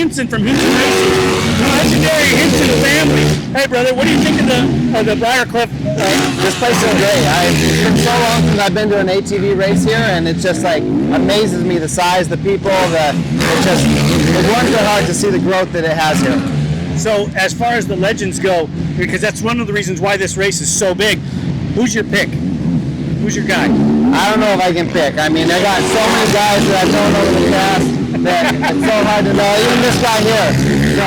Hinson from Hinson Racing, the legendary Hinson family. Hey, brother, what do you think of the Briarcliff? This place is great. It's been so long since I've been to an ATV race here, and it just like amazes me the size, the people, it warms your heart to see the growth that it has here. So, as far as the legends go, because that's one of the reasons why this race is so big, who's your pick? Who's your guy? I don't know if I can pick. I mean, I got so many guys that I've known over the past that it's so hard to know. Even this guy here. So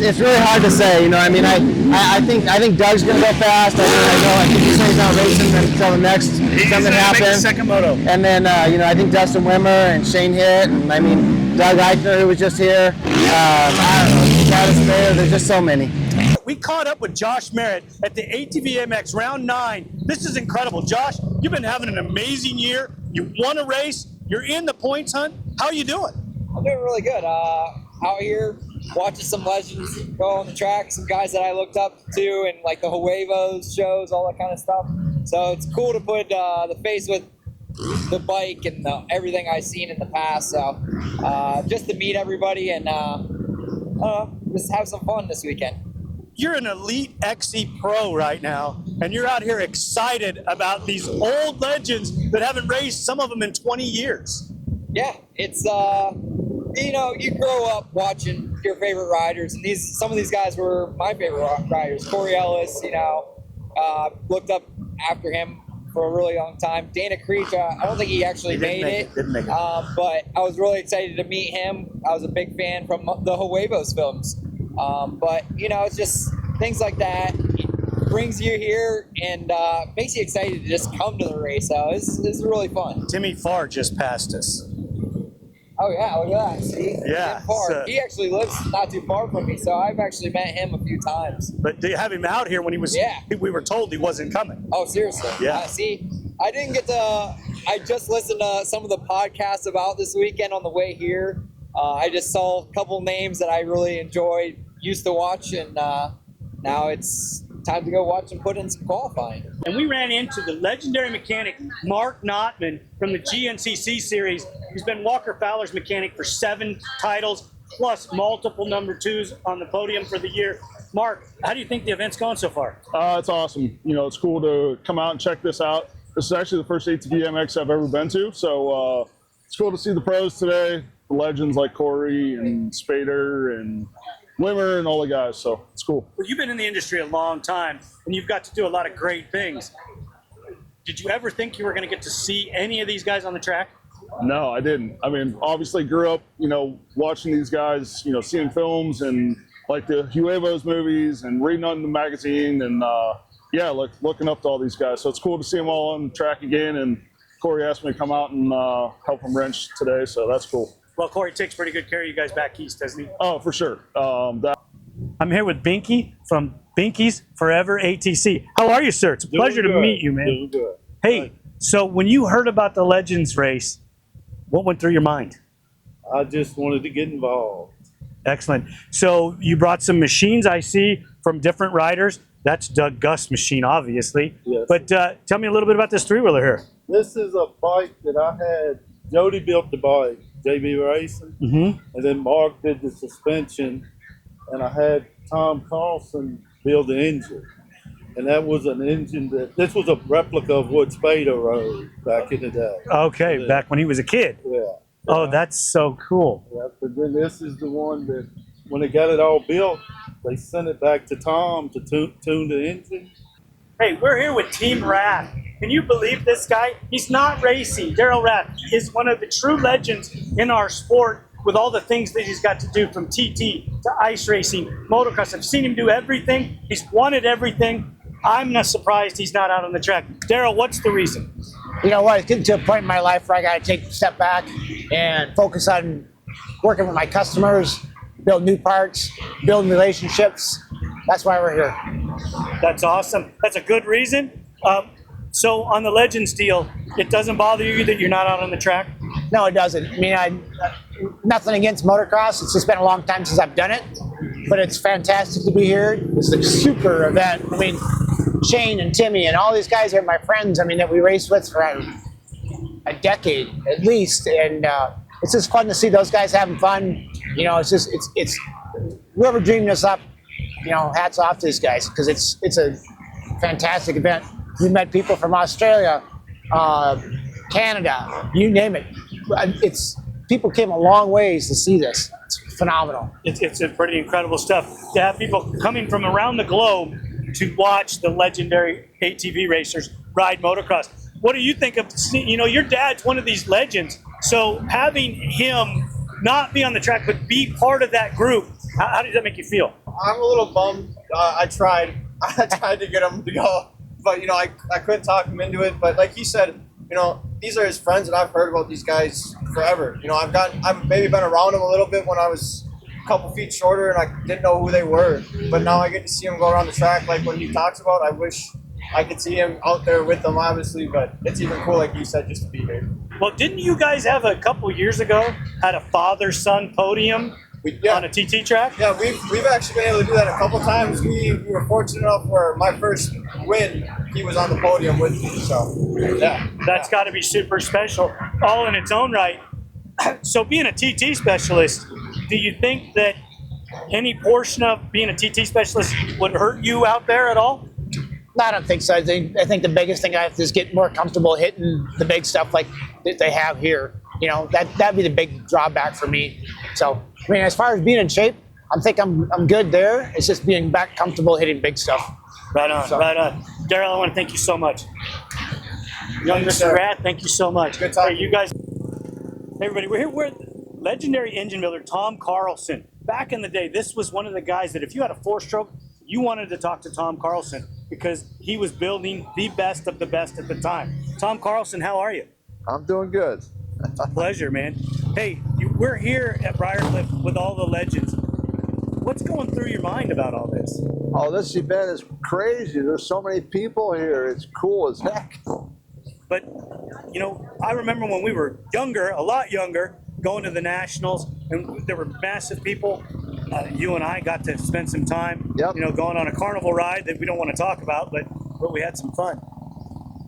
it's really hard to say. You know, I mean, I think Doug's gonna go fast. I think he's not racing until the next something happens. Second moto. And then I think Dustin Wimmer and Shane Hitt, and I mean Doug Eichner, who was just here. I don't know, Travis Bayer. There's just so many. We caught up with Josh Merritt at the ATV-MX Round 9. This is incredible. Josh, you've been having an amazing year. You won a race. You're in the points hunt. How are you doing? I'm doing really good. Out here watching some legends go on the track, some guys that I looked up to, and like the Huevos shows, all that kind of stuff. So it's cool to put the face with the bike and everything I've seen in the past. So just to meet everybody and just have some fun this weekend. You're an elite XC Pro right now, and you're out here excited about these old legends that haven't raced, some of them in 20 years. Yeah, it's you grow up watching your favorite riders, and some of these guys were my favorite riders. Corey Ellis, looked up after him for a really long time. Dana Creech, I don't think he actually made it. Didn't make it. But I was really excited to meet him. I was a big fan from the Huevos films. But it's just things like that brings you here and makes you excited to just come to the race. So this is really fun. Timmy Farr just passed us. Oh yeah, look at that. See? Yeah. He actually lives not too far from me, so I've actually met him a few times. But to have him out here when he was, we were told he wasn't coming. Oh, seriously? Yeah. See, I didn't get to, I just listened to some of the podcasts about this weekend on the way here. I just saw a couple names that I really enjoyed, used to watch, and now it's time to go watch and put in some qualifying. And we ran into the legendary mechanic, Mark Notman, from the GNCC series. He's been Walker Fowler's mechanic for 7 titles, plus multiple number 2s on the podium for the year. Mark, how do you think the event's going so far? It's awesome. It's cool to come out and check this out. This is actually the first ATV-MX I've ever been to, so it's cool to see the pros today, the legends like Corey and Spader and Wimmer and all the guys, so it's cool. Well, you've been in the industry a long time, and you've got to do a lot of great things. Did you ever think you were going to get to see any of these guys on the track? No, I didn't. I mean, obviously grew up, watching these guys, seeing films and like the Huevos movies and reading on the magazine and, looking up to all these guys. So it's cool to see them all on the track again, and Corey asked me to come out and help him wrench today, so that's cool. Well, Corey takes pretty good care of you guys back east, doesn't he? Oh, for sure. I'm here with Binky from Binky's Forever ATC. How are you, sir? It's a pleasure to meet you, man. Doing good. Hey, so when you heard about the Legends race, what went through your mind? I just wanted to get involved. Excellent. So you brought some machines, I see, from different riders. That's Doug Gust's machine, obviously. Yes. But tell me a little bit about this three-wheeler here. This is a bike that I had. Jody built the bike, JB Racing, and then Mark did the suspension, and I had Tom Carlson build the engine. And that was an engine this was a replica of what Spader rode back in the day. Okay, back when he was a kid. Yeah. Oh, that's so cool. Yeah, but then this is the one that, when they got it all built, they sent it back to Tom to tune the engine. Hey, we're here with Team Rath. Can you believe this guy? He's not racing. Daryl Rath is one of the true legends in our sport with all the things that he's got to do, from TT to ice racing, motocross. I've seen him do everything. He's wanted everything. I'm not surprised he's not out on the track. Daryl, what's the reason? You know what? It's getting to a point in my life where I got to take a step back and focus on working with my customers, build new parts, build relationships. That's why we're here. That's awesome. That's a good reason. So on the Legends deal, it doesn't bother you that you're not out on the track? No, it doesn't. I mean, nothing against motocross. It's just been a long time since I've done it, but it's fantastic to be here. It's a super event. I mean, Shane and Timmy and all these guys are my friends. I mean, that we raced with for a decade at least, and it's just fun to see those guys having fun. You know, it's just it's whoever dreamed this up. You know, hats off to these guys because it's a fantastic event. We met people from Australia, Canada, you name it. People came a long ways to see this. It's phenomenal. It's a pretty incredible stuff to have people coming from around the globe to watch the legendary ATV racers ride motocross. What do you think of, you know, your dad's one of these legends, so having him not be on the track but be part of that group, how does that make you feel? I'm a little bummed. I tried to get him to go, but you know, I couldn't talk him into it. But like he said, you know, these are his friends, and I've heard about these guys forever. You know, I've maybe been around them a little bit when I was a couple feet shorter, and I didn't know who they were. But now I get to see him go around the track, like when he talks about. I wish I could see him out there with them, obviously, but it's even cool, like you said, just to be here. Well, didn't you guys have a couple years ago had a father-son podium on a TT track? Yeah, we've actually been able to do that a couple times. We were fortunate enough where my first win, he was on the podium with me. So, yeah. That's got to be super special, all in its own right. So being a TT specialist, do you think that any portion of being a TT specialist would hurt you out there at all? No, I don't think so. I think the biggest thing I have to is get more comfortable hitting the big stuff like that they have here. You know, that'd be the big drawback for me. So, I mean, as far as being in shape, I think I'm good there. It's just being back comfortable hitting big stuff. Right on, right on. Daryl, I want to thank you so much. Young Mr. Rath, thank you so much. Good talking. Hey, you guys. Hey, everybody, we're here with legendary engine builder Tom Carlson. Back in the day, this was one of the guys that if you had a four-stroke, you wanted to talk to Tom Carlson because he was building the best of the best at the time. Tom Carlson, how are you? I'm doing good. Pleasure, man. Hey, we're here at Briarcliff with all the legends. What's going through your mind about all this? Oh, this event is crazy. There's so many people here. It's cool as heck. But, you know, I remember when we were younger, a lot younger, going to the Nationals, and there were massive people. You and I got to spend some time, you know, going on a carnival ride that we don't want to talk about, but we had some fun.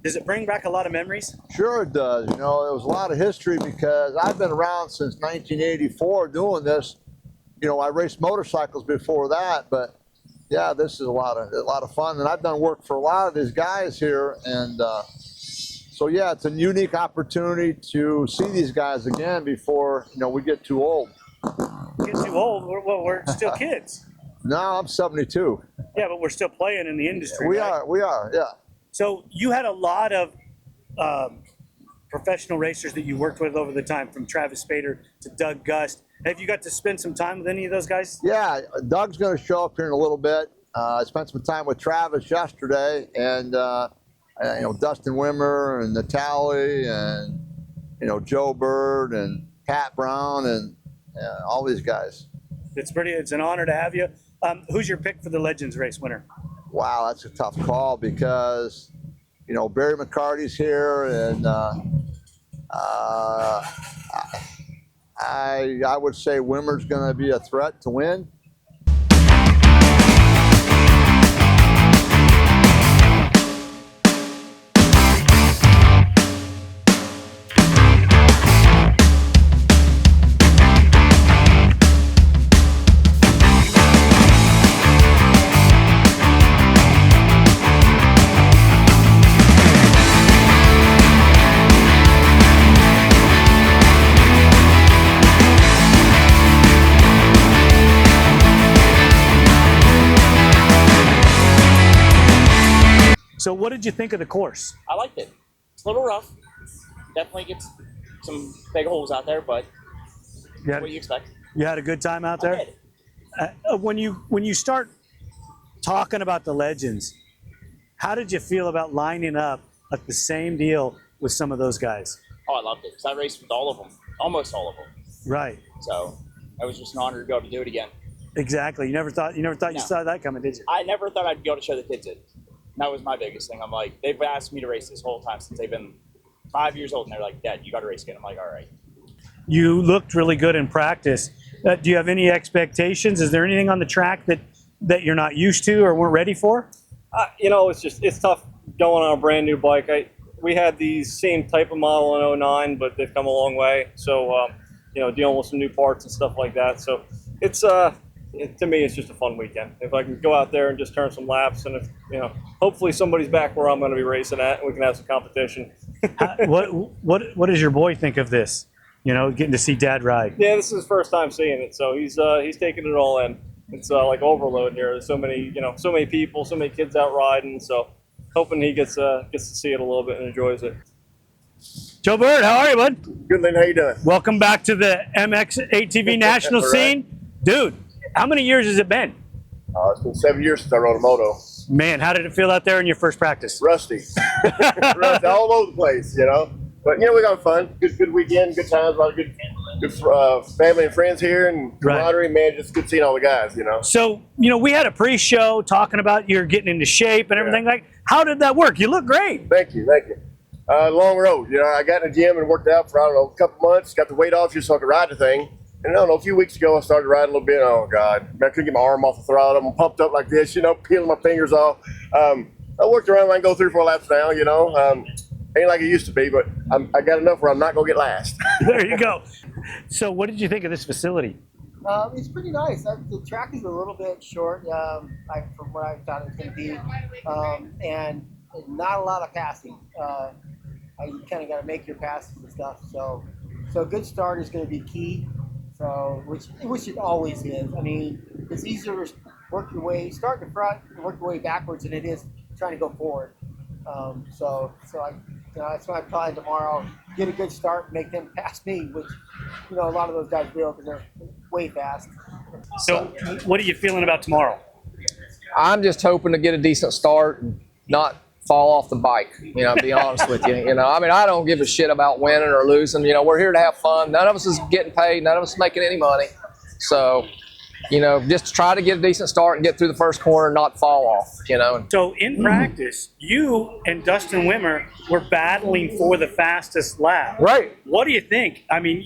Does it bring back a lot of memories? Sure it does. You know, there was a lot of history because I've been around since 1984 doing this. You know, I raced motorcycles before that, but yeah, this is a lot of fun. And I've done work for a lot of these guys here, and so yeah, it's a unique opportunity to see these guys again before, you know, we get too old. Get too old? Well, we're still kids. No, I'm 72. Yeah, but we're still playing in the industry. We right? we are, yeah. So you had a lot of professional racers that you worked with over the time, from Travis Spader to Doug Gust. Have you got to spend some time with any of those guys? Yeah, Doug's going to show up here in a little bit. I spent some time with Travis yesterday, and you know, Dustin Wimmer and Natalie and, you know, Joe Bird and Pat Brown and all these guys. It's an honor to have you. Who's your pick for the Legends race winner? Wow, that's a tough call because, you know, Barry McCarty's here, and I would say Wimmer's going to be a threat to win. So what did you think of the course? I liked it. It's a little rough. Definitely gets some big holes out there, but what do you expect? You had a good time out there? I did. When you start talking about the Legends, how did you feel about lining up at the same deal with some of those guys? Oh, I loved it because I raced with all of them, almost all of them. Right. So it was just an honor to be able to do it again. Exactly. You never thought you saw that coming, did you? I never thought I'd be able to show the kids it. That was my biggest thing. I'm like, they've asked me to race this whole time since they've been 5 years old, and they're like, Dad, you got to race again. I'm like, all right. You looked really good in practice. Do you have any expectations? Is there anything on the track that you're not used to or weren't ready for? You know, it's tough going on a brand new bike. We had the same type of model in '09, but they've come a long way. So dealing with some new parts and stuff like that. So it's to me, it's just a fun weekend. If I can go out there and just turn some laps, and if hopefully somebody's back where I'm going to be racing at, and we can have some competition. What does your boy think of this? Getting to see Dad ride. Yeah, this is his first time seeing it, so he's taking it all in. It's like overload here. There's so many people, so many kids out riding. So hoping he gets to see it a little bit and enjoys it. Joe Bird, how are you, bud? Good, Lynn. How you doing? Welcome back to the MX ATV national Right. scene. Dude, how many years has it been? It's been 7 years since I rode a moto. Man, how did it feel out there in your first practice? Rusty. Rusty all over the place, But, we got fun. Good weekend, good times, a lot of good family and friends here, and camaraderie. Man, just good seeing all the guys, So, we had a pre-show talking about you're getting into shape and everything. Like, how did that work? You look great. Thank you. Long road. I got in the gym and worked out for, a couple months, got the weight off just so I could ride the thing. And a few weeks ago, I started riding a little bit. Oh, God. Man, I couldn't get my arm off the throttle. I'm pumped up like this, peeling my fingers off. I worked around. I can go 3 or 4 laps now, ain't like it used to be, but I got enough where I'm not going to get last. There you go. So what did you think of this facility? It's pretty nice. The track is a little bit short from what I thought it was going to be, and not a lot of passing. You kind of got to make your passes and stuff. So a good start is going to be key. So which it always is. I mean, it's easier to start in the front and work your way backwards than it is trying to go forward. So that's why I'm trying tomorrow, get a good start, make them pass me, which a lot of those guys will because they're way fast. So what are you feeling about tomorrow? I'm just hoping to get a decent start and not fall off the bike, to be honest with you. I don't give a shit about winning or losing. We're here to have fun. None of us is getting paid. None of us is making any money. So, just to try to get a decent start and get through the first corner and not fall off, So in practice, you and Dustin Wimmer were battling for the fastest lap. Right. What do you think? I mean,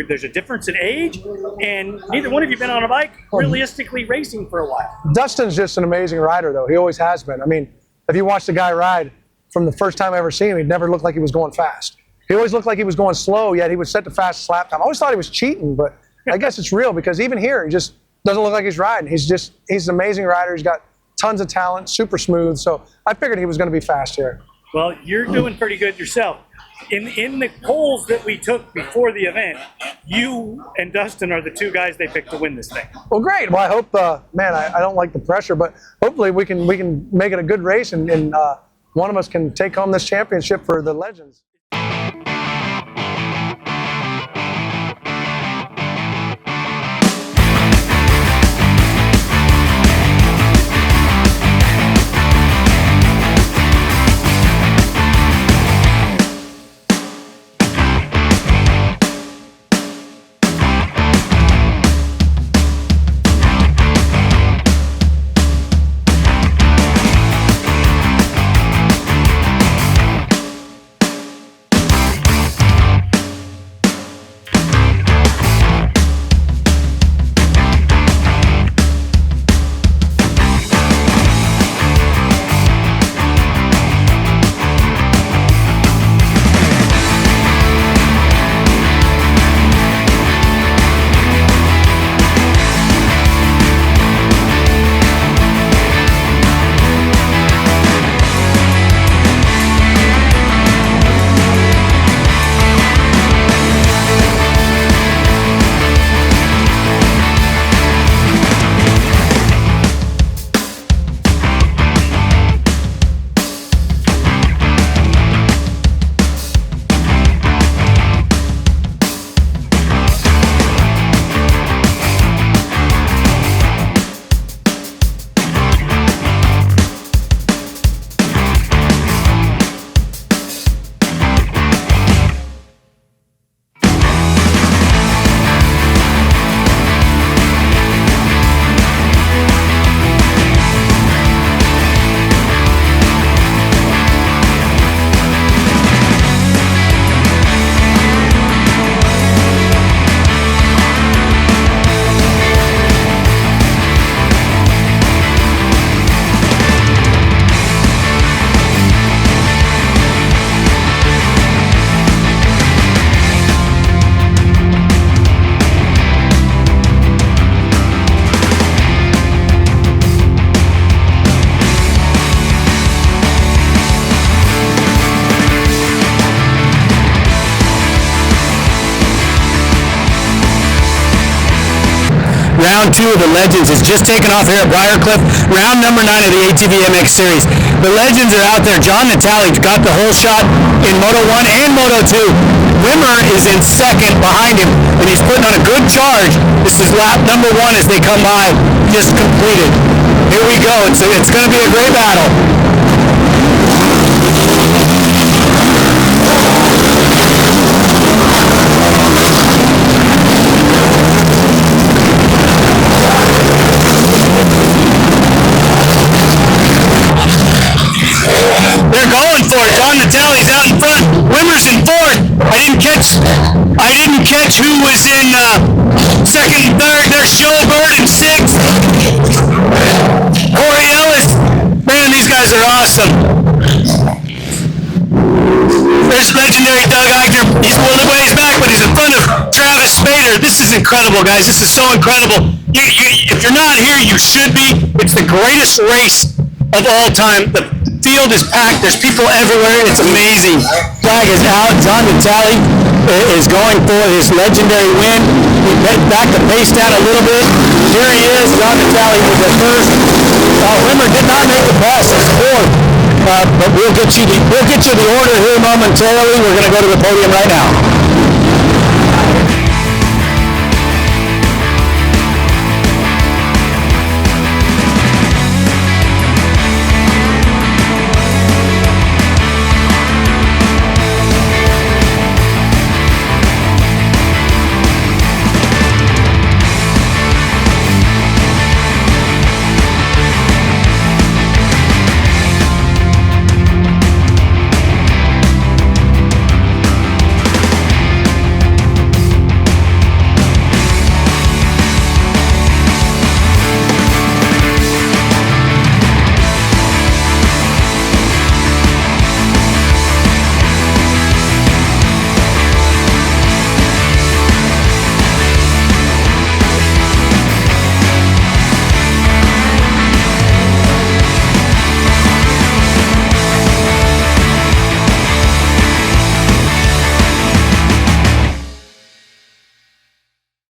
there's a difference in age, and neither one of you been on a bike realistically racing for a while. Dustin's just an amazing rider, though. He always has been. I mean, if you watch the guy ride from the first time I ever seen him, he never looked like he was going fast. He always looked like he was going slow, yet he would set the fastest lap time. I always thought he was cheating, but I guess it's real because even here, he just doesn't look like he's riding. He's an amazing rider. He's got tons of talent, super smooth. So I figured he was going to be fast here. Well, you're doing pretty good yourself. In the polls that we took before the event, you and Dustin are the 2 guys they picked to win this thing. Well, great. Well, I hope, I don't like the pressure, but hopefully we can make it a good race and one of us can take home this championship for the Legends. round 2 of the Legends has just taken off here at Briarcliff, round number 9 of the ATV MX Series. The Legends are out there. John Natale got the whole shot in Moto 1 and Moto 2. Wimmer is in second behind him, and he's putting on a good charge. This is lap number 1 as they come by, just completed. Here we go. It's going to be a great battle. They're going for it. John Natale's out in front. Wimmer's in fourth. I didn't catch who was in second and third. There's Showbird in sixth. Corey Ellis. Man, these guys are awesome. There's legendary Doug Eichner. He's a little ways back, but he's in front of Travis Spader. This is incredible, guys. This is so incredible. If you're not here, you should be. It's the greatest race of all time. The field is packed. There's people everywhere. It's amazing. Flag is out. John Natale is going for his legendary win. We back the pace down a little bit. Here he is. John Natale was at first. Wimmer did not make the pass. He's fourth. But we'll get you the order here momentarily. We're going to go to the podium right now.